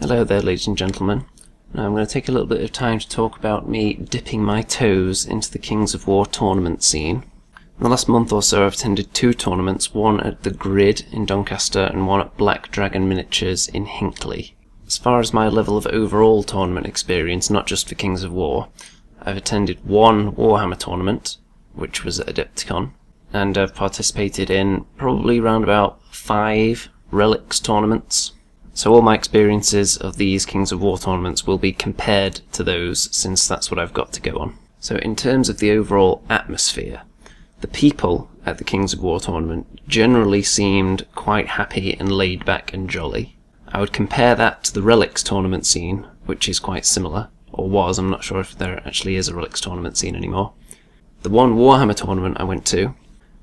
Hello there, ladies and gentlemen. Now I'm going to take a little bit of time to talk about me dipping my toes into the Kings of War tournament scene. In the last month or so I've attended two tournaments, one at the Grid in Doncaster and one at Black Dragon Miniatures in Hinckley. As far as my level of overall tournament experience, not just for Kings of War, I've attended one Warhammer tournament, which was at Adepticon, and I've participated in probably around about 5 Relics tournaments. So all my experiences of these Kings of War tournaments will be compared to those, since that's what I've got to go on. So in terms of the overall atmosphere, the people at the Kings of War tournament generally seemed quite happy and laid back and jolly. I would compare that to the Relics tournament scene, which is quite similar, or was. I'm not sure if there actually is a Relics tournament scene anymore. The one Warhammer tournament I went to,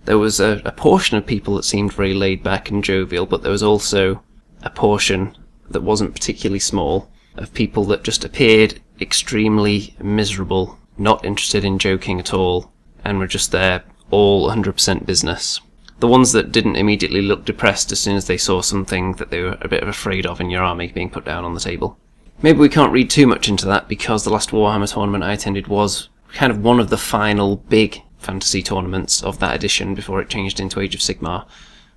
there was a portion of people that seemed very laid back and jovial, but there was also a portion that wasn't particularly small of people that just appeared extremely miserable, not interested in joking at all, and were just there all 100% business. The ones that didn't immediately look depressed as soon as they saw something that they were a bit of afraid of in your army being put down on the table. Maybe we can't read too much into that, because the last Warhammer tournament I attended was kind of one of the final big fantasy tournaments of that edition before it changed into Age of Sigmar.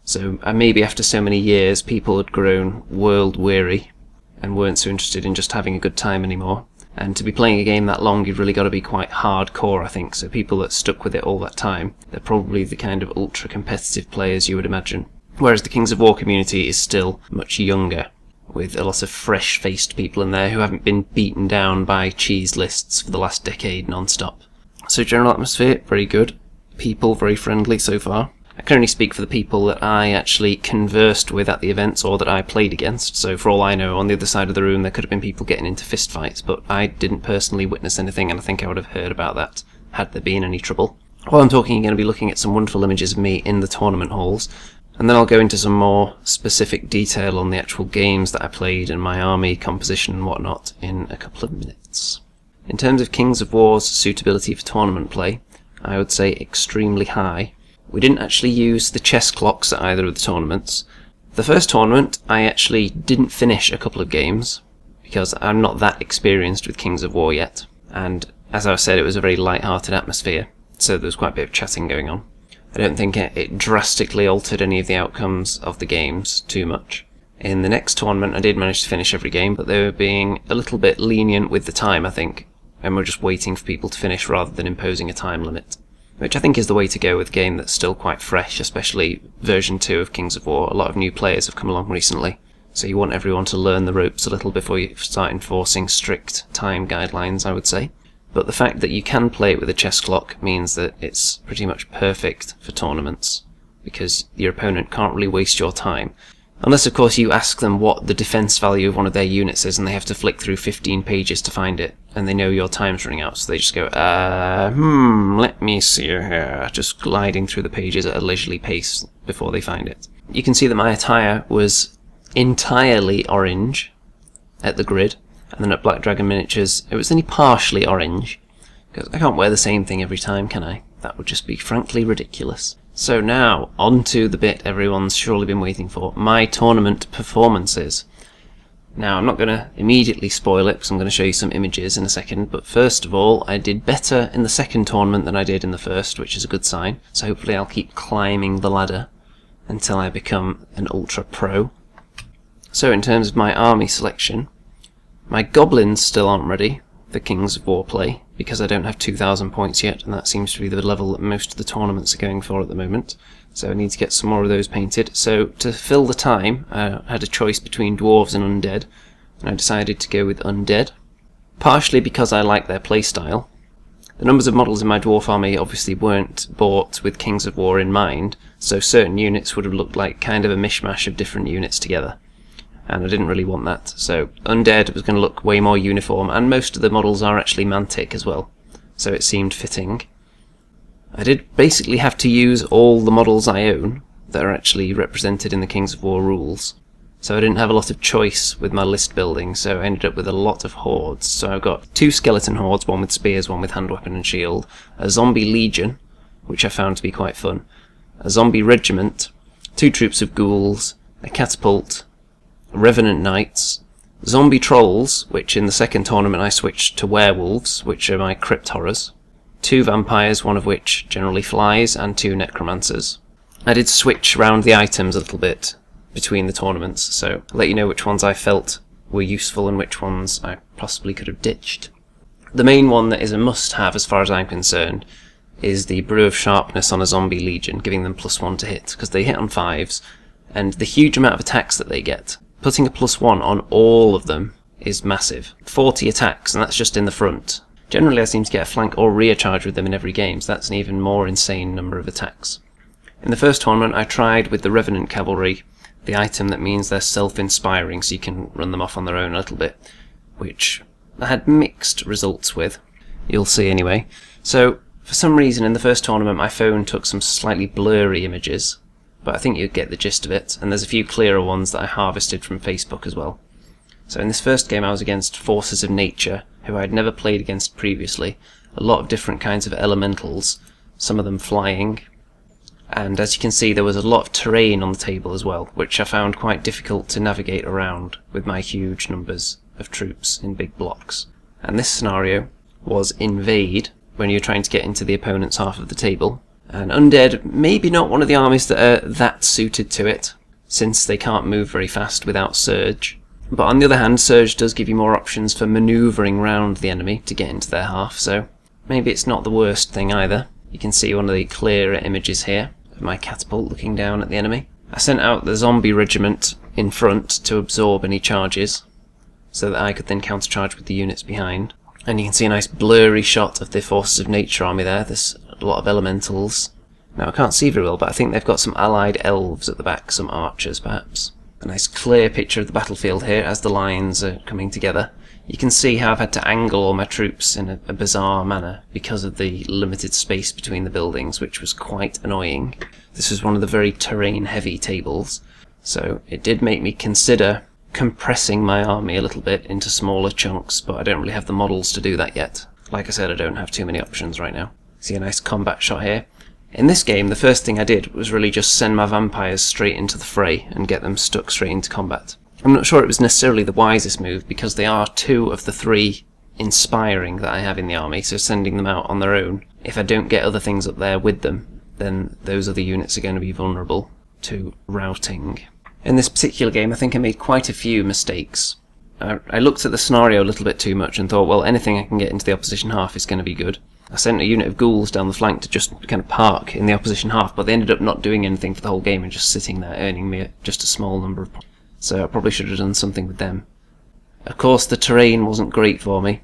So maybe after so many years people had grown world weary and weren't so interested in just having a good time anymore. And to be playing a game that long, you've really got to be quite hardcore, I think. So people that stuck with it all that time, they're probably the kind of ultra competitive players you would imagine. Whereas the Kings of War community is still much younger, with a lot of fresh-faced people in there who haven't been beaten down by cheese lists for the last decade non-stop. So general atmosphere, very good. People, very friendly so far. I can only speak for the people that I actually conversed with at the events or that I played against, so for all I know, on the other side of the room there could have been people getting into fistfights, but I didn't personally witness anything, and I think I would have heard about that had there been any trouble. While I'm talking, you're going to be looking at some wonderful images of me in the tournament halls, and then I'll go into some more specific detail on the actual games that I played and my army composition and whatnot in a couple of minutes. In terms of Kings of War's suitability for tournament play, I would say extremely high. We didn't actually use the chess clocks at either of the tournaments. The first tournament, I actually didn't finish a couple of games, because I'm not that experienced with Kings of War yet, and as I said, it was a very light-hearted atmosphere, so there was quite a bit of chatting going on. I don't think it drastically altered any of the outcomes of the games too much. In the next tournament, I did manage to finish every game, but they were being a little bit lenient with the time, I think, and we're just waiting for people to finish rather than imposing a time limit. Which I think is the way to go with a game that's still quite fresh, especially version 2 of Kings of War. A lot of new players have come along recently, so you want everyone to learn the ropes a little before you start enforcing strict time guidelines, I would say. But the fact that you can play it with a chess clock means that it's pretty much perfect for tournaments, because your opponent can't really waste your time. Unless, of course, you ask them what the defense value of one of their units is and they have to flick through 15 pages to find it, and they know your time's running out, so they just go, let me see here, just gliding through the pages at a leisurely pace before they find it. You can see that my attire was entirely orange at the Grid, and then at Black Dragon Miniatures it was only partially orange, because I can't wear the same thing every time, can I? That would just be frankly ridiculous. So now, on to the bit everyone's surely been waiting for, my tournament performances. Now, I'm not going to immediately spoil it, because I'm going to show you some images in a second, but first of all, I did better in the second tournament than I did in the first, which is a good sign, so hopefully I'll keep climbing the ladder until I become an ultra pro. So in terms of my army selection, my goblins still aren't ready for Kings of War play, because I don't have 2,000 points yet, and that seems to be the level that most of the tournaments are going for at the moment. So I need to get some more of those painted. So to fill the time, I had a choice between dwarves and undead, and I decided to go with undead, partially because I like their playstyle. The numbers of models in my dwarf army obviously weren't bought with Kings of War in mind, so certain units would have looked like kind of a mishmash of different units together, and I didn't really want that. So undead was going to look way more uniform, and most of the models are actually mantic as well, so it seemed fitting. I did basically have to use all the models I own that are actually represented in the Kings of War rules, so I didn't have a lot of choice with my list building, so I ended up with a lot of hordes. So I've got 2 skeleton hordes, one with spears, one with hand weapon and shield, a zombie legion, which I found to be quite fun, a zombie regiment, 2 troops of ghouls, a catapult, Revenant knights, zombie trolls, which in the second tournament I switched to werewolves, which are my crypt horrors, 2 vampires, one of which generally flies, and 2 necromancers. I did switch around the items a little bit between the tournaments, so I'll let you know which ones I felt were useful and which ones I possibly could have ditched. The main one that is a must-have as far as I'm concerned is the Brew of Sharpness on a zombie legion, giving them +1 to hit, because they hit on 5s, and the huge amount of attacks that they get, putting a +1 on all of them is massive. 40 attacks, and that's just in the front. Generally I seem to get a flank or rear charge with them in every game, so that's an even more insane number of attacks. In the first tournament I tried with the Revenant Cavalry, the item that means they're self-inspiring, so you can run them off on their own a little bit, which I had mixed results with. You'll see anyway. So, for some reason in the first tournament my phone took some slightly blurry images, but I think you'll get the gist of it, and there's a few clearer ones that I harvested from Facebook as well. So in this first game I was against Forces of Nature, who I had never played against previously. A lot of different kinds of elementals, some of them flying, and as you can see there was a lot of terrain on the table as well, which I found quite difficult to navigate around with my huge numbers of troops in big blocks. And this scenario was invade, when you're trying to get into the opponent's half of the table. And undead, maybe not one of the armies that are that suited to it, since they can't move very fast without surge. But on the other hand, surge does give you more options for manoeuvring round the enemy to get into their half, so maybe it's not the worst thing either. You can see one of the clearer images here of my catapult looking down at the enemy. I sent out the zombie regiment in front to absorb any charges, so that I could then countercharge with the units behind. And you can see a nice blurry shot of the Forces of Nature army there. There's a lot of elementals. Now I can't see very well, but I think they've got some allied elves at the back, some archers perhaps. A nice clear picture of the battlefield here as the lines are coming together. You can see how I've had to angle all my troops in a bizarre manner because of the limited space between the buildings, which was quite annoying. This was one of the very terrain-heavy tables, so it did make me consider compressing my army a little bit into smaller chunks, but I don't really have the models to do that yet. Like I said, I don't have too many options right now. See a nice combat shot here. In this game, the first thing I did was really just send my vampires straight into the fray and get them stuck straight into combat. I'm not sure it was necessarily the wisest move, because they are 2 of the 3 inspiring that I have in the army, so sending them out on their own, if I don't get other things up there with them, then those other units are going to be vulnerable to routing. In this particular game, I think I made quite a few mistakes. I looked at the scenario a little bit too much and thought, well, anything I can get into the opposition half is going to be good. I sent a unit of ghouls down the flank to just kind of park in the opposition half, but they ended up not doing anything for the whole game and just sitting there, earning me just a small number of points. So I probably should have done something with them. Of course, the terrain wasn't great for me,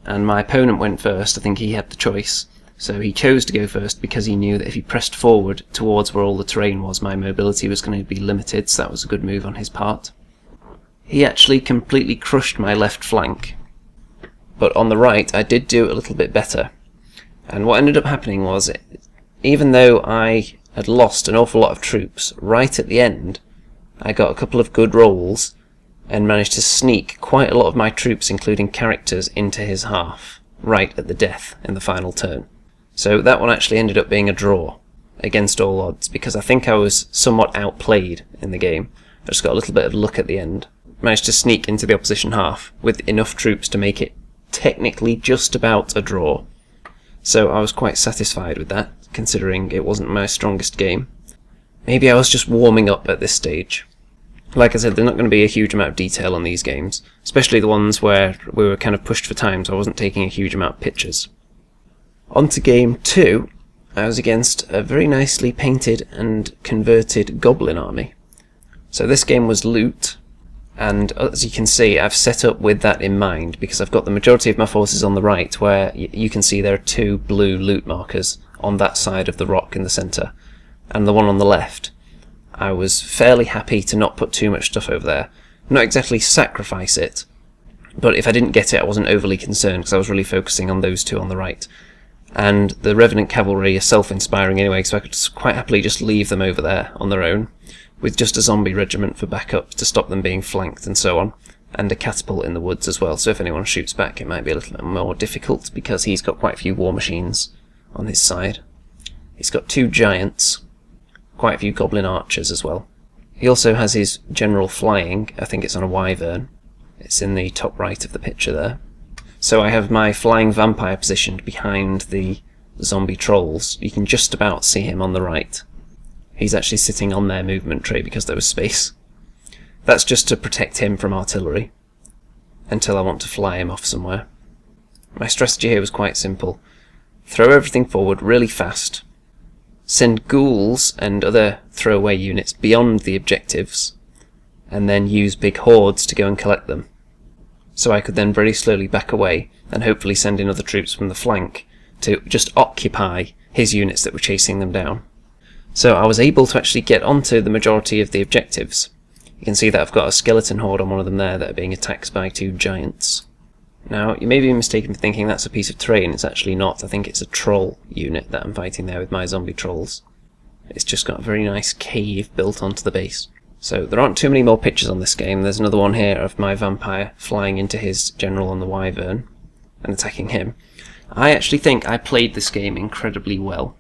and my opponent went first. I think he had the choice. So he chose to go first because he knew that if he pressed forward towards where all the terrain was, my mobility was going to be limited, so that was a good move on his part. He actually completely crushed my left flank, but on the right I did do it a little bit better. And what ended up happening was, even though I had lost an awful lot of troops, right at the end I got a couple of good rolls and managed to sneak quite a lot of my troops, including characters, into his half, right at the death in the final turn. So that one actually ended up being a draw, against all odds, because I think I was somewhat outplayed in the game. I just got a little bit of luck at the end. Managed to sneak into the opposition half with enough troops to make it technically just about a draw. So I was quite satisfied with that, considering it wasn't my strongest game. Maybe I was just warming up at this stage. Like I said, there's not going to be a huge amount of detail on these games, especially the ones where we were kind of pushed for time, so I wasn't taking a huge amount of pictures. On to game 2, I was against a very nicely painted and converted goblin army. So this game was loot, and as you can see I've set up with that in mind, because I've got the majority of my forces on the right, where you can see there are 2 blue loot markers on that side of the rock in the centre, and the one on the left. I was fairly happy to not put too much stuff over there, not exactly sacrifice it, but if I didn't get it I wasn't overly concerned, because I was really focusing on those 2 on the right. And the Revenant Cavalry are self-inspiring anyway, so I could quite happily just leave them over there on their own, with just a zombie regiment for backup to stop them being flanked and so on, and a catapult in the woods as well, so if anyone shoots back it might be a little bit more difficult, because he's got quite a few war machines on his side. He's got 2 giants, quite a few goblin archers as well. He also has his general flying, I think it's on a wyvern, It's in the top right of the picture there. So I have my flying vampire positioned behind the zombie trolls. You can just about see him on the right. He's actually sitting on their movement tree because there was space. That's just to protect him from artillery until I want to fly him off somewhere. My strategy here was quite simple. Throw everything forward really fast. Send ghouls and other throwaway units beyond the objectives, and then use big hordes to go and collect them. So I could then very slowly back away and hopefully send in other troops from the flank to just occupy his units that were chasing them down. So I was able to actually get onto the majority of the objectives. You can see that I've got a skeleton horde on one of them there that are being attacked by 2 giants. Now, you may be mistaken for thinking that's a piece of terrain. It's actually not. I think it's a troll unit that I'm fighting there with my zombie trolls. It's just got a very nice cave built onto the base. So there aren't too many more pictures on this game. There's another one here of my vampire flying into his general on the wyvern and attacking him. I actually think I played this game incredibly well.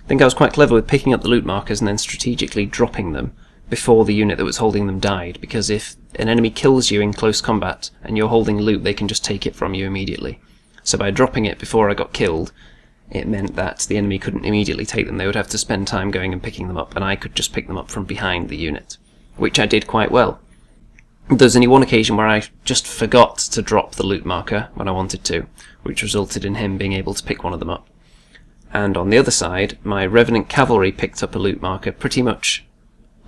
I think I was quite clever with picking up the loot markers and then strategically dropping them before the unit that was holding them died, because if an enemy kills you in close combat and you're holding loot, they can just take it from you immediately. So by dropping it before I got killed, it meant that the enemy couldn't immediately take them. They would have to spend time going and picking them up, and I could just pick them up from behind the unit, which I did quite well. There's only one occasion where I just forgot to drop the loot marker when I wanted to, which resulted in him being able to pick one of them up. And on the other side, my Revenant Cavalry picked up a loot marker pretty much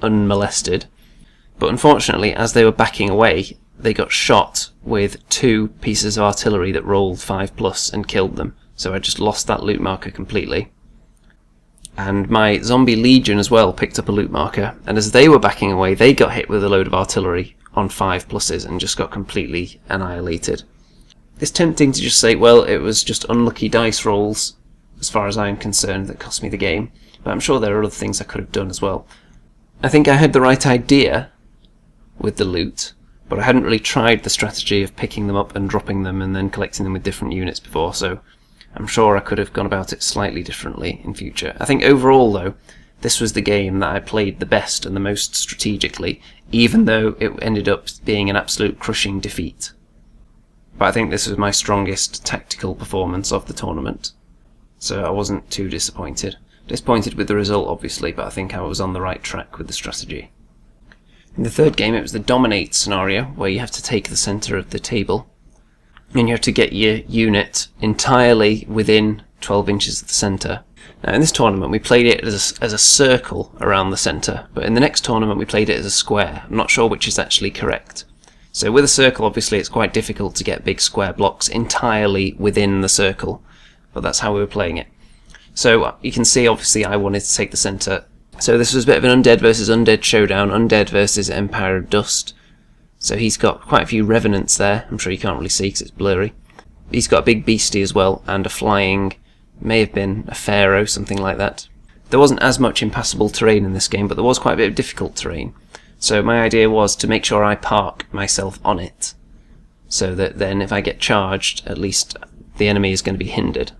unmolested, but unfortunately as they were backing away they got shot with 2 pieces of artillery that rolled 5+ and killed them, so I just lost that loot marker completely. And my zombie legion as well picked up a loot marker, and as they were backing away they got hit with a load of artillery on 5+ and just got completely annihilated. It's tempting to just say, well, it was just unlucky dice rolls as far as I'm concerned that cost me the game, but I'm sure there are other things I could have done as well. I think I had the right idea with the loot, but I hadn't really tried the strategy of picking them up and dropping them and then collecting them with different units before, so I'm sure I could have gone about it slightly differently in future. I think overall, though, this was the game that I played the best and the most strategically, even though it ended up being an absolute crushing defeat. But I think this was my strongest tactical performance of the tournament, so I wasn't too disappointed. Disappointed with the result, obviously, but I think I was on the right track with the strategy. In the third game, it was the dominate scenario, where you have to take the centre of the table, and you have to get your unit entirely within 12 inches of the centre. Now, in this tournament, we played it as a circle around the centre, but in the next tournament, we played it as a square. I'm not sure which is actually correct. So with a circle, obviously, it's quite difficult to get big square blocks entirely within the circle, but that's how we were playing it. So you can see, obviously, I wanted to take the centre. So this was a bit of an undead versus undead showdown, undead versus Empire of Dust. So he's got quite a few revenants there. I'm sure you can't really see because it's blurry. He's got a big beastie as well, and a flying, may have been a pharaoh, something like that. There wasn't as much impassable terrain in this game, but there was quite a bit of difficult terrain. So my idea was to make sure I park myself on it, so that then if I get charged, at least the enemy is going to be hindered.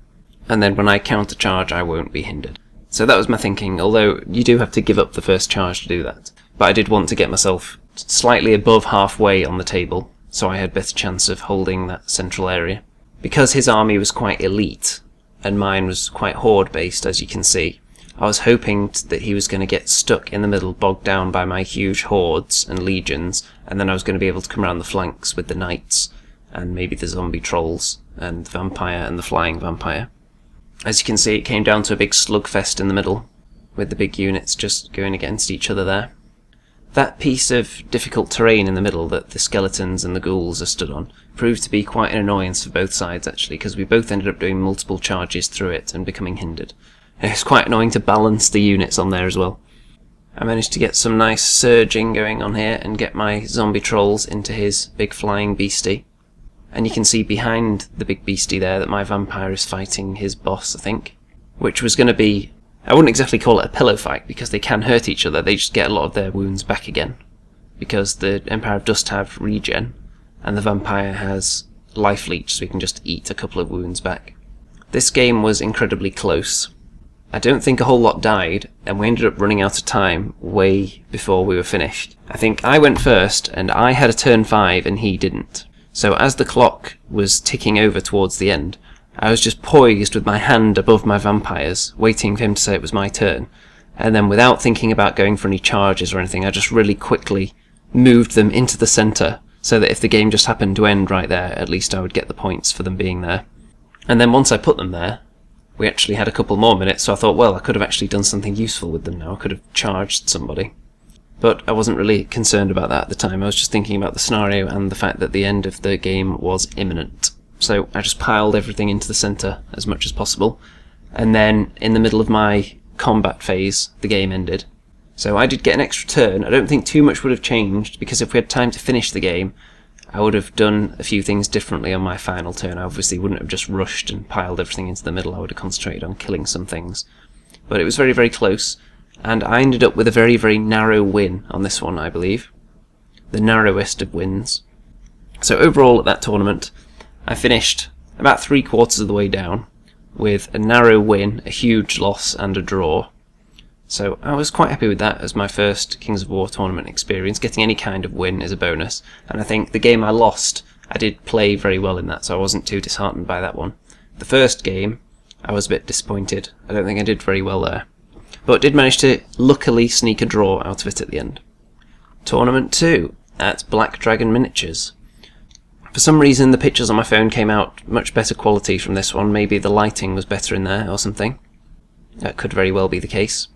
And then when I counter-charge, I won't be hindered. So that was my thinking, although you do have to give up the first charge to do that. But I did want to get myself slightly above halfway on the table, so I had better chance of holding that central area. Because his army was quite elite, and mine was quite horde-based, as you can see, I was hoping that he was going to get stuck in the middle, bogged down by my huge hordes and legions, and then I was going to be able to come around the flanks with the knights, and maybe the zombie trolls, and the vampire and the flying vampire. As you can see, it came down to a big slugfest in the middle, with the big units just going against each other there. That piece of difficult terrain in the middle that the skeletons and the ghouls are stood on proved to be quite an annoyance for both sides, actually, because we both ended up doing multiple charges through it and becoming hindered. It was quite annoying to balance the units on there as well. I managed to get some nice surging going on here and get my zombie trolls into his big flying beastie. And you can see behind the big beastie there that my vampire is fighting his boss, I think, which was going to be, I wouldn't exactly call it a pillow fight because they can hurt each other, they just get a lot of their wounds back again, because the Empire of Dust have regen and the vampire has life leech, so he can just eat a couple of wounds back. This game was incredibly close, I don't think a whole lot died, and we ended up running out of time way before we were finished. I think I went first, and I had a turn 5 and he didn't. So as the clock was ticking over towards the end, I was just poised with my hand above my vampires, waiting for him to say it was my turn. And then without thinking about going for any charges or anything, I just really quickly moved them into the centre, so that if the game just happened to end right there, at least I would get the points for them being there. And then once I put them there, we actually had a couple more minutes, so I thought, well, I could have actually done something useful with them now. I could have charged somebody. But I wasn't really concerned about that at the time. I was just thinking about the scenario and the fact that the end of the game was imminent. So I just piled everything into the centre as much as possible. And then, in the middle of my combat phase, the game ended. So I did get an extra turn. I don't think too much would have changed, because if we had time to finish the game, I would have done a few things differently on my final turn. I obviously wouldn't have just rushed and piled everything into the middle. I would have concentrated on killing some things. But it was very, very close, and I ended up with a very, very narrow win on this one, I believe. The narrowest of wins. So overall at that tournament, I finished about 3/4 of the way down, with a narrow win, a huge loss, and a draw. So I was quite happy with that as my first Kings of War tournament experience. Getting any kind of win is a bonus, and I think the game I lost, I did play very well in that, so I wasn't too disheartened by that one. The first game, I was a bit disappointed. I don't think I did very well there, but did manage to luckily sneak a draw out of it at the end. Tournament 2 at Black Dragon Miniatures. For some reason the pictures on my phone came out much better quality from this one. Maybe the lighting was better in there or something. That could very well be the case.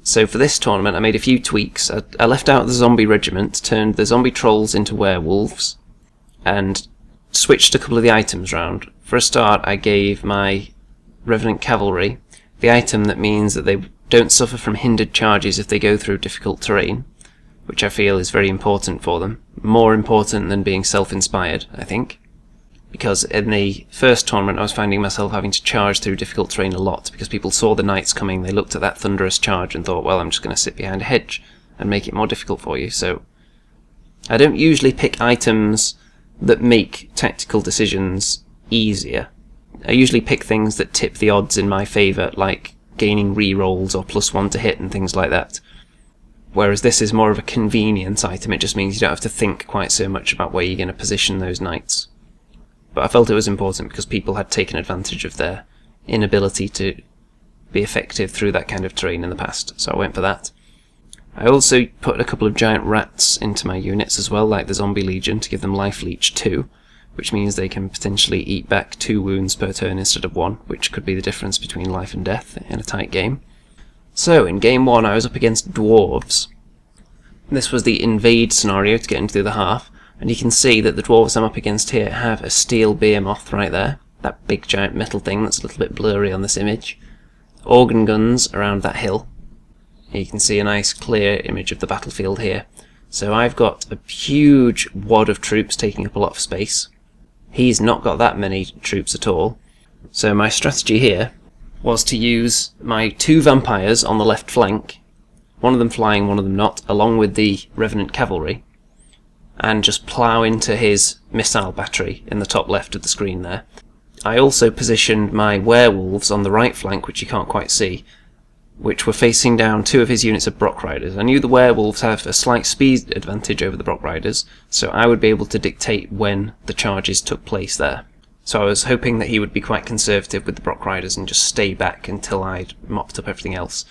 So for this tournament I made a few tweaks. I left out the zombie regiment, turned the zombie trolls into werewolves, and switched a couple of the items around. For a start, I gave my Revenant Cavalry the item that means that they don't suffer from hindered charges if they go through difficult terrain, which I feel is very important for them. More important than being self-inspired, I think. Because in the first tournament I was finding myself having to charge through difficult terrain a lot, because people saw the knights coming, they looked at that thunderous charge and thought, well, I'm just going to sit behind a hedge and make it more difficult for you. So I don't usually pick items that make tactical decisions easier. I usually pick things that tip the odds in my favour, like gaining re-rolls or +1 to hit and things like that. Whereas this is more of a convenience item. It just means you don't have to think quite so much about where you're going to position those knights. But I felt it was important because people had taken advantage of their inability to be effective through that kind of terrain in the past, so I went for that. I also put a couple of giant rats into my units as well, like the Zombie Legion, to give them Life Leech 2, which means they can potentially eat back 2 wounds per turn instead of 1, which could be the difference between life and death in a tight game. So, in game 1 I was up against dwarves. This was the invade scenario to get into the half, and you can see that the dwarves I'm up against here have a steel behemoth right there, that big giant metal thing that's a little bit blurry on this image. Organ guns around that hill. You can see a nice clear image of the battlefield here. So I've got a huge wad of troops taking up a lot of space. He's not got that many troops at all. So my strategy here was to use my 2 vampires on the left flank, one of them flying, one of them not, along with the Revenant Cavalry, and just plough into his missile battery in the top left of the screen there. I also positioned my werewolves on the right flank, which you can't quite see, which were facing down 2 of his units of Brock Riders. I knew the werewolves have a slight speed advantage over the Brock Riders, so I would be able to dictate when the charges took place there. So I was hoping that he would be quite conservative with the Brock Riders and just stay back until I'd mopped up everything else,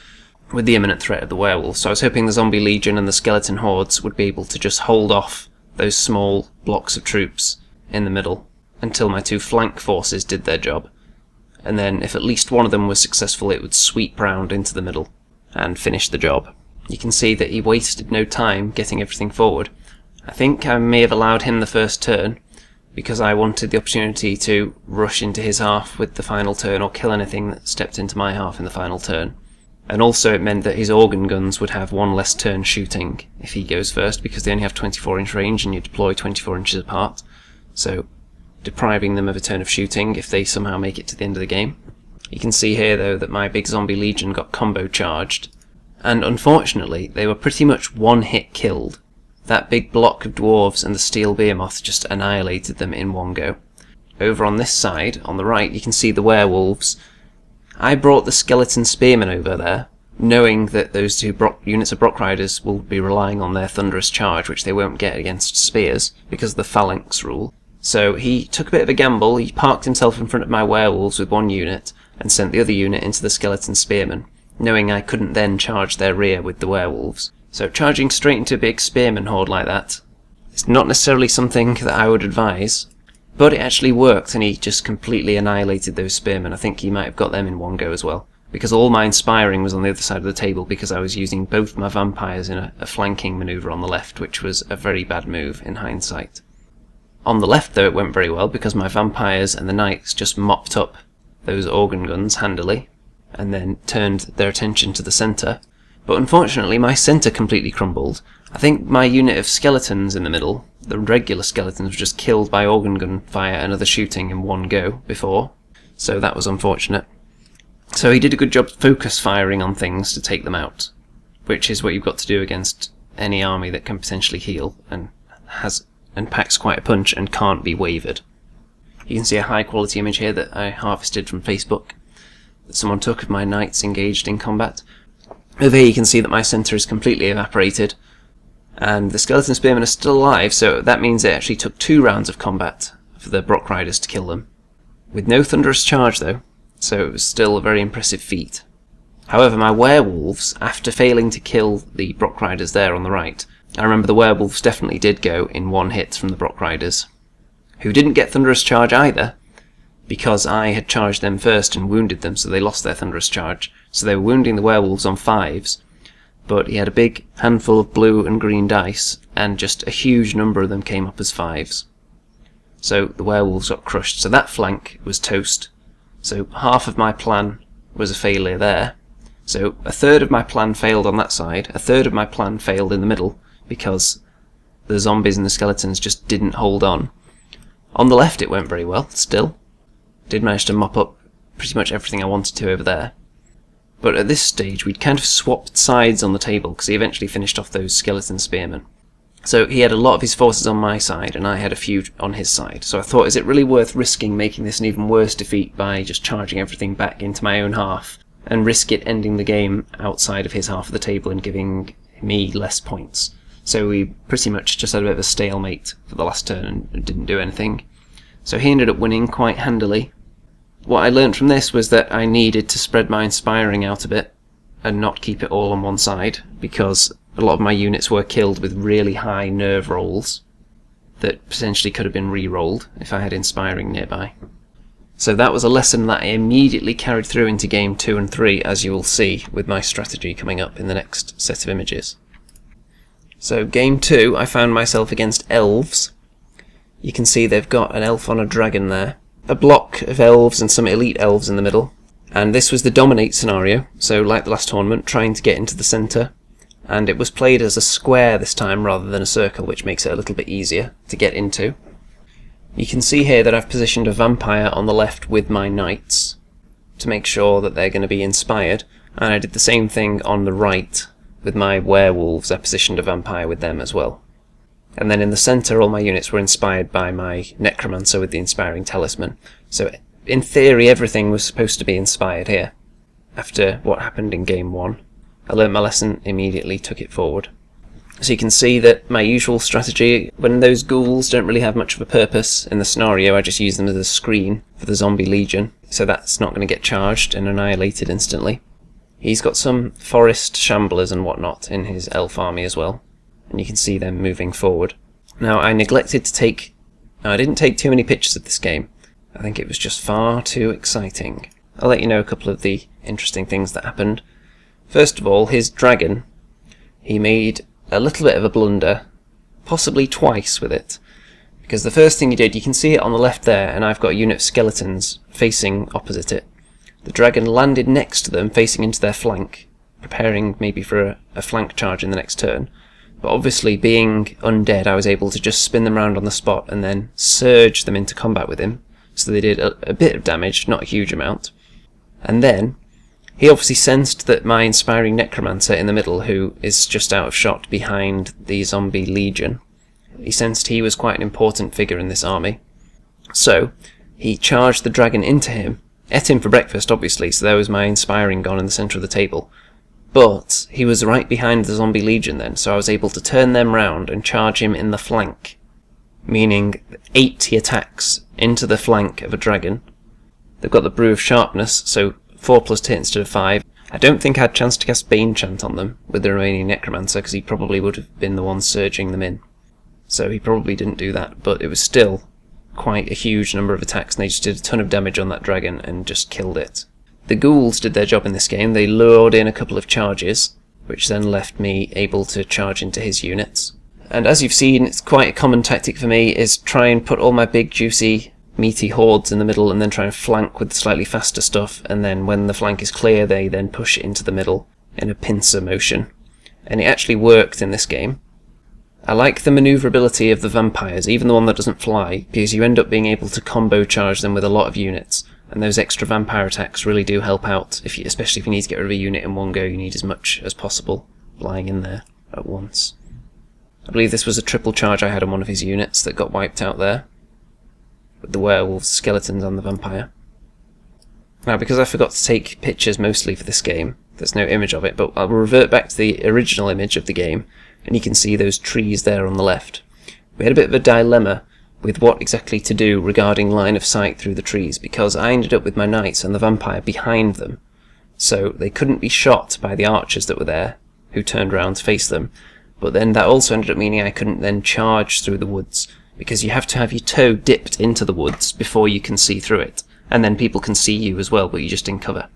with the imminent threat of the werewolves. So I was hoping the Zombie Legion and the Skeleton Hordes would be able to just hold off those small blocks of troops in the middle until my 2 flank forces did their job. And then if at least one of them was successful, it would sweep round into the middle and finish the job. You can see that he wasted no time getting everything forward. I think I may have allowed him the first turn because I wanted the opportunity to rush into his half with the final turn or kill anything that stepped into my half in the final turn. And also it meant that his organ guns would have 1 less turn shooting if he goes first, because they only have 24-inch range and you deploy 24 inches apart. So depriving them of a turn of shooting if they somehow make it to the end of the game. You can see here though that my big Zombie Legion got combo charged, and unfortunately they were pretty much 1 hit killed. That big block of dwarves and the steel behemoth just annihilated them in one go. Over on this side, on the right, you can see the werewolves I brought the skeleton spearmen over there, knowing that those two units of Brock Riders will be relying on their thunderous charge, which they won't get against spears because of the phalanx rule. So he took a bit of a gamble. He parked himself in front of my werewolves with one unit and sent the other unit into the skeleton spearmen, knowing I couldn't then charge their rear with the werewolves. So charging straight into a big spearman horde like that, it's not necessarily something that I would advise, but it actually worked, and he just completely annihilated those spearmen. I think he might have got them in one go as well, because all my inspiring was on the other side of the table, because I was using both my vampires in a flanking manoeuvre on the left, which was a very bad move in hindsight. On the left, though, it went very well, because my vampires and the knights just mopped up those organ guns handily, and then turned their attention to the centre. But unfortunately, my centre completely crumbled. I think my unit of skeletons in the middle, the regular skeletons, were just killed by organ gun fire and other shooting in one go before, so that was unfortunate. So he did a good job focus firing on things to take them out, which is what you've got to do against any army that can potentially heal and packs quite a punch and can't be wavered. You can see a high quality image here that I harvested from Facebook that someone took of my knights engaged in combat. Over here you can see that my centre is completely evaporated, and the skeleton spearmen are still alive, so that means it actually took 2 rounds of combat for the Brock Riders to kill them. With no thunderous charge though, so it was still a very impressive feat. However, my werewolves, after failing to kill the Brock Riders there on the right, I remember the werewolves definitely did go in one hit from the Brock Riders, who didn't get thunderous charge either, because I had charged them first and wounded them, so they lost their thunderous charge. So they were wounding the werewolves on 5s, but he had a big handful of blue and green dice, and just a huge number of them came up as 5s. So the werewolves got crushed, so that flank was toast. So half of my plan was a failure there. So a third of my plan failed on that side, a third of my plan failed in the middle, because the zombies and the skeletons just didn't hold on. On the left it went very well, still. Did manage to mop up pretty much everything I wanted to over there. But at this stage we'd kind of swapped sides on the table, because he eventually finished off those skeleton spearmen. So he had a lot of his forces on my side, and I had a few on his side. So I thought, is it really worth risking making this an even worse defeat by just charging everything back into my own half, and risk it ending the game outside of his half of the table and giving me less points? So we pretty much just had a bit of a stalemate for the last turn and didn't do anything. So he ended up winning quite handily. What I learned from this was that I needed to spread my inspiring out a bit and not keep it all on one side, because a lot of my units were killed with really high nerve rolls that potentially could have been re-rolled if I had inspiring nearby. So that was a lesson that I immediately carried through into game 2 and 3, as you will see with my strategy coming up in the next set of images. So game 2 I found myself against elves. You can see they've got an elf on a dragon there, a block of elves and some elite elves in the middle, and this was the dominate scenario, so like the last tournament, trying to get into the centre, and it was played as a square this time rather than a circle, which makes it a little bit easier to get into. You can see here that I've positioned a vampire on the left with my knights to make sure that they're going to be inspired, and I did the same thing on the right with my werewolves. I positioned a vampire with them as well. And then in the centre all my units were inspired by my Necromancer with the inspiring Talisman. So in theory everything was supposed to be inspired here. After what happened in game 1, I learnt my lesson, immediately took it forward. So you can see that my usual strategy, when those ghouls don't really have much of a purpose in the scenario, I just use them as a screen for the zombie legion, so that's not going to get charged and annihilated instantly. He's got some forest shamblers and whatnot in his elf army as well, and you can see them moving forward. Now I neglected to take... I didn't take too many pictures of this game. I think it was just far too exciting. I'll let you know a couple of the interesting things that happened. First of all, his dragon, he made a little bit of a blunder, possibly twice with it, because the first thing he did, you can see it on the left there, and I've got a unit of skeletons facing opposite it. The dragon landed next to them, facing into their flank, preparing maybe for a flank charge in the next turn. But obviously, being undead, I was able to just spin them around on the spot and then surge them into combat with him. So they did a bit of damage, not a huge amount. And then he obviously sensed that my inspiring Necromancer in the middle, who is just out of shot behind the zombie legion, he sensed he was quite an important figure in this army. So he charged the dragon into him Ate him for breakfast, obviously, so there was my inspiring gone in the centre of the table. But he was right behind the zombie legion then, so I was able to turn them round and charge him in the flank, meaning 80 attacks into the flank of a dragon. They've got the Brew of Sharpness, so 4 plus to hit instead of 5. I don't think I had a chance to cast Bane Chant on them with the remaining Necromancer, because he probably would have been the one surging them in. So he probably didn't do that, but it was still quite a huge number of attacks, and they just did a ton of damage on that dragon and just killed it. The ghouls did their job in this game. They lured in a couple of charges, which then left me able to charge into his units. And as you've seen, it's quite a common tactic for me, is try and put all my big, juicy, meaty hordes in the middle and then try and flank with slightly faster stuff, and then when the flank is clear, they then push it into the middle in a pincer motion. And it actually worked in this game. I like the manoeuvrability of the vampires, even the one that doesn't fly, because you end up being able to combo charge them with a lot of units, and those extra vampire attacks really do help out, especially if you need to get rid of a unit in one go. You need as much as possible lying in there at once. I believe this was a triple charge I had on one of his units that got wiped out there, with the werewolves, skeletons and the vampire. Now, because I forgot to take pictures mostly for this game, there's no image of it, but I'll revert back to the original image of the game, and you can see those trees there on the left. We had a bit of a dilemma with what exactly to do regarding line of sight through the trees, because I ended up with my knights and the vampire behind them, so they couldn't be shot by the archers that were there, who turned round to face them, but then that also ended up meaning I couldn't then charge through the woods, because you have to have your toe dipped into the woods before you can see through it, and then people can see you as well, but you're just in cover.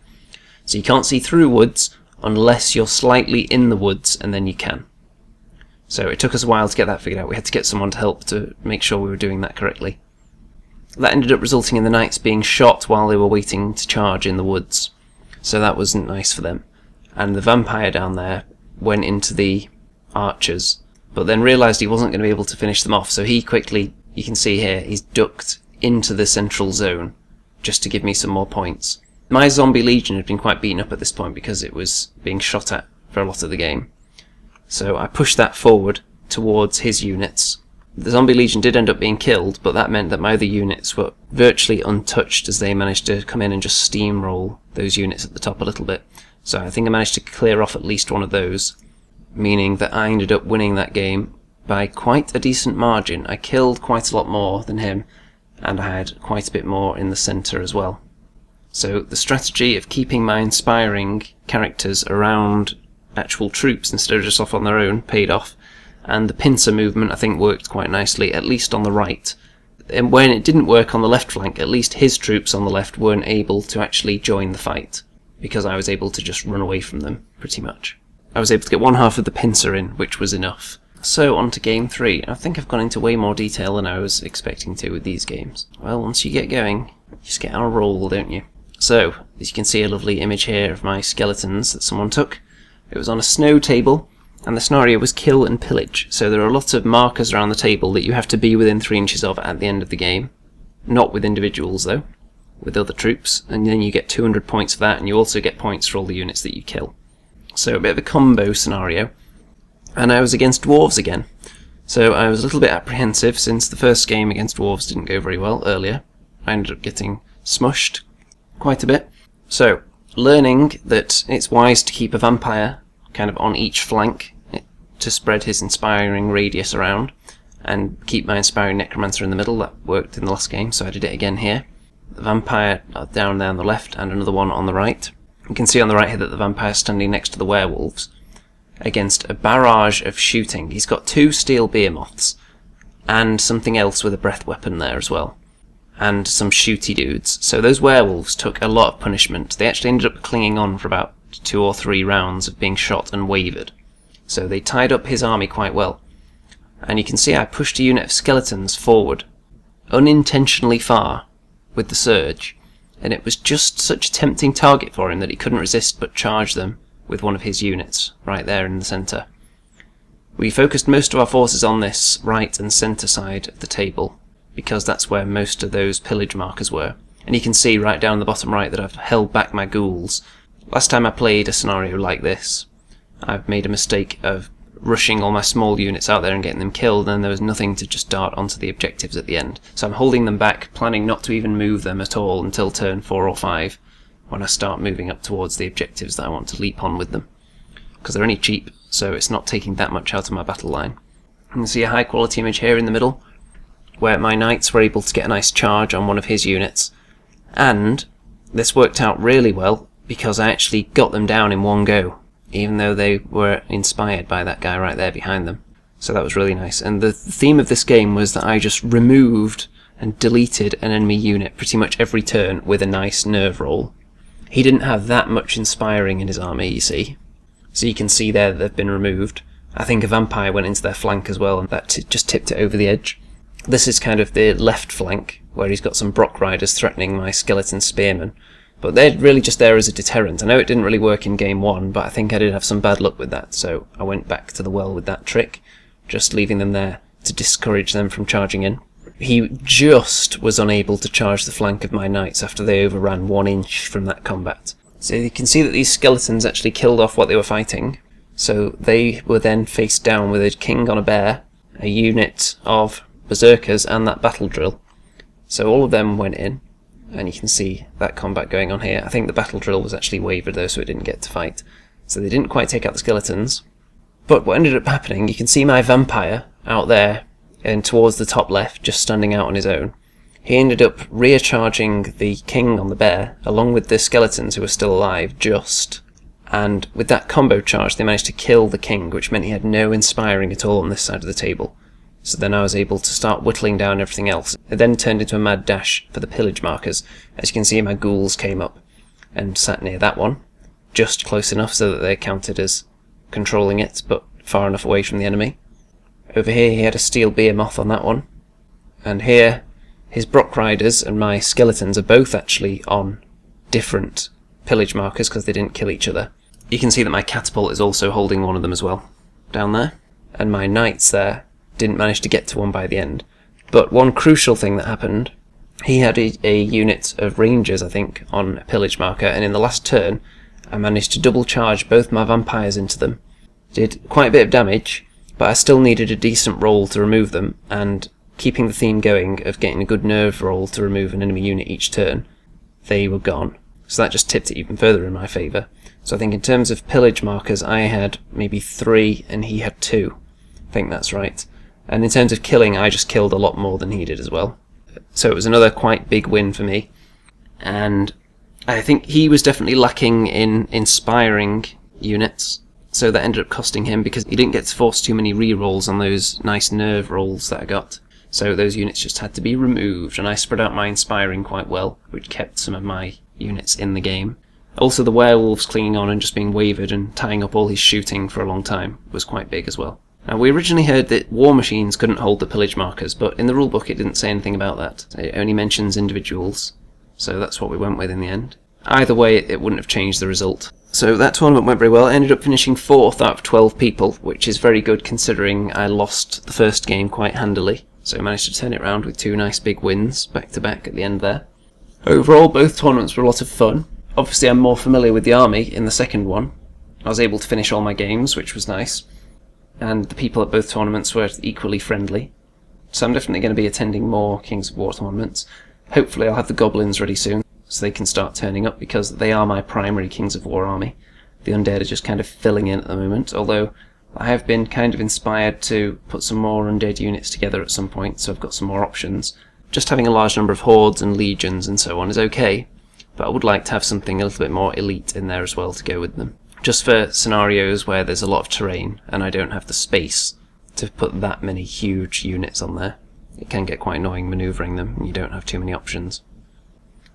So you can't see through woods unless you're slightly in the woods, and then you can. So it took us a while to get that figured out. We had to get someone to help to make sure we were doing that correctly. That ended up resulting in the knights being shot while they were waiting to charge in the woods, so that wasn't nice for them. And the vampire down there went into the archers, but then realised he wasn't going to be able to finish them off, so he quickly, you can see here, he's ducked into the central zone just to give me some more points. My zombie legion had been quite beaten up at this point because it was being shot at for a lot of the game. So I pushed that forward towards his units. The zombie legion did end up being killed, but that meant that my other units were virtually untouched as they managed to come in and just steamroll those units at the top a little bit. So I think I managed to clear off at least one of those, meaning that I ended up winning that game by quite a decent margin. I killed quite a lot more than him, and I had quite a bit more in the centre as well. So the strategy of keeping my inspiring characters around actual troops instead of just off on their own paid off, and the pincer movement I think worked quite nicely, at least on the right. And when it didn't work on the left flank, at least his troops on the left weren't able to actually join the fight, because I was able to just run away from them, pretty much. I was able to get one half of the pincer in, which was enough. So on to game 3. I think I've gone into way more detail than I was expecting to with these games. Well, once you get going, you just get on a roll, don't you? So, as you can see, a lovely image here of my skeletons that someone took. It was on a snow table, and the scenario was kill and pillage, so there are lots of markers around the table that you have to be within 3 inches of at the end of the game. Not with individuals, though, with other troops, and then you get 200 points for that, and you also get points for all the units that you kill. So a bit of a combo scenario, and I was against dwarves again. So I was a little bit apprehensive, since the first game against dwarves didn't go very well earlier. I ended up getting smushed quite a bit. So, learning that it's wise to keep a vampire kind of on each flank to spread his inspiring radius around, and keep my inspiring necromancer in the middle. That worked in the last game, so I did it again here. The vampire down there on the left, and another one on the right. You can see on the right here that the vampire is standing next to the werewolves against a barrage of shooting. He's got 2 steel behemoths and something else with a breath weapon there as well, and some shooty dudes. So those werewolves took a lot of punishment. They actually ended up clinging on for about 2 or 3 rounds of being shot and wavered. So they tied up his army quite well. And you can see I pushed a unit of skeletons forward, unintentionally far, with the surge, and it was just such a tempting target for him that he couldn't resist but charge them with one of his units, right there in the centre. We focused most of our forces on this right and centre side of the table, because that's where most of those pillage markers were. And you can see right down the bottom right that I've held back my ghouls. Last time I played a scenario like this, I've made a mistake of rushing all my small units out there and getting them killed, and there was nothing to just dart onto the objectives at the end. So I'm holding them back, planning not to even move them at all until turn 4 or 5, when I start moving up towards the objectives that I want to leap on with them. Because they're only cheap, so it's not taking that much out of my battle line. You can see a high quality image here in the middle, where my knights were able to get a nice charge on one of his units, and this worked out really well because I actually got them down in one go, even though they were inspired by that guy right there behind them. So that was really nice. And the theme of this game was that I just removed and deleted an enemy unit pretty much every turn with a nice nerve roll. He didn't have that much inspiring in his army, you see. So you can see there that they've been removed. I think a vampire went into their flank as well, and that just tipped it over the edge. This is kind of the left flank, where he's got some Brock Riders threatening my skeleton spearmen. But they're really just there as a deterrent. I know it didn't really work in game 1, but I think I did have some bad luck with that, so I went back to the well with that trick, just leaving them there to discourage them from charging in. He just was unable to charge the flank of my knights after they overran 1 inch from that combat. So you can see that these skeletons actually killed off what they were fighting. So they were then faced down with a king on a bear, a unit of berserkers, and that battle drill. So all of them went in, and you can see that combat going on here. I think the battle drill was actually wavered though, so it didn't get to fight. So they didn't quite take out the skeletons. But what ended up happening, you can see my vampire out there and towards the top left, just standing out on his own. He ended up recharging the king on the bear, along with the skeletons who were still alive, and with that combo charge they managed to kill the king, which meant he had no inspiring at all on this side of the table. So then I was able to start whittling down everything else. It then turned into a mad dash for the pillage markers. As you can see, my ghouls came up and sat near that one, just close enough so that they counted as controlling it, but far enough away from the enemy. Over here he had a steel behemoth on that one, and here his Brock Riders and my skeletons are both actually on different pillage markers because they didn't kill each other. You can see that my catapult is also holding one of them as well, down there, and my knights there didn't manage to get to one by the end. But one crucial thing that happened, he had a unit of rangers, I think, on a pillage marker, and in the last turn I managed to double charge both my vampires into them. Did quite a bit of damage, but I still needed a decent roll to remove them, and keeping the theme going of getting a good nerve roll to remove an enemy unit each turn, they were gone. So that just tipped it even further in my favour. So I think in terms of pillage markers I had maybe 3 and he had 2. I think that's right. And in terms of killing, I just killed a lot more than he did as well. So it was another quite big win for me. And I think he was definitely lacking in inspiring units. So that ended up costing him because he didn't get to force too many re-rolls on those nice nerve rolls that I got. So those units just had to be removed, and I spread out my inspiring quite well, which kept some of my units in the game. Also the werewolves clinging on and just being wavered and tying up all his shooting for a long time was quite big as well. Now we originally heard that war machines couldn't hold the pillage markers, but in the rulebook it didn't say anything about that. It only mentions individuals, so that's what we went with in the end. Either way, it wouldn't have changed the result. So that tournament went very well. I ended up finishing 4th out of 12 people, which is very good considering I lost the first game quite handily. So I managed to turn it around with 2 nice big wins back to back at the end there. Overall, both tournaments were a lot of fun. Obviously I'm more familiar with the army in the second one. I was able to finish all my games, which was nice. And the people at both tournaments were equally friendly. So I'm definitely going to be attending more Kings of War tournaments. Hopefully I'll have the goblins ready soon, so they can start turning up, because they are my primary Kings of War army. The undead are just kind of filling in at the moment, although I have been kind of inspired to put some more undead units together at some point, so I've got some more options. Just having a large number of hordes and legions and so on is okay, but I would like to have something a little bit more elite in there as well to go with them. Just for scenarios where there's a lot of terrain and I don't have the space to put that many huge units on there. It can get quite annoying manoeuvring them and you don't have too many options.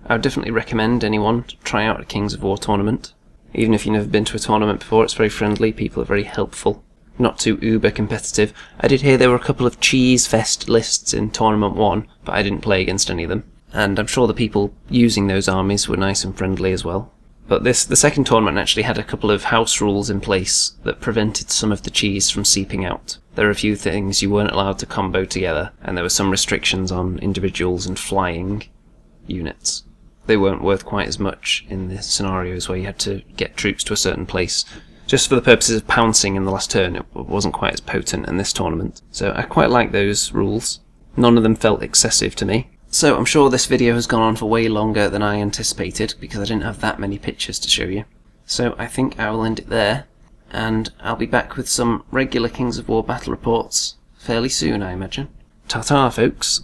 I would definitely recommend anyone to try out a Kings of War tournament. Even if you've never been to a tournament before, it's very friendly, people are very helpful. Not too uber competitive. I did hear there were a couple of cheese fest lists in Tournament 1, but I didn't play against any of them. And I'm sure the people using those armies were nice and friendly as well. But the second tournament actually had a couple of house rules in place that prevented some of the cheese from seeping out. There were a few things you weren't allowed to combo together, and there were some restrictions on individuals and flying units. They weren't worth quite as much in the scenarios where you had to get troops to a certain place. just for the purposes of pouncing in the last turn. It wasn't quite as potent in this tournament. So I quite like those rules. None of them felt excessive to me. So I'm sure this video has gone on for way longer than I anticipated, because I didn't have that many pictures to show you. So I think I will end it there, and I'll be back with some regular Kings of War battle reports fairly soon, I imagine. Ta-ta, folks.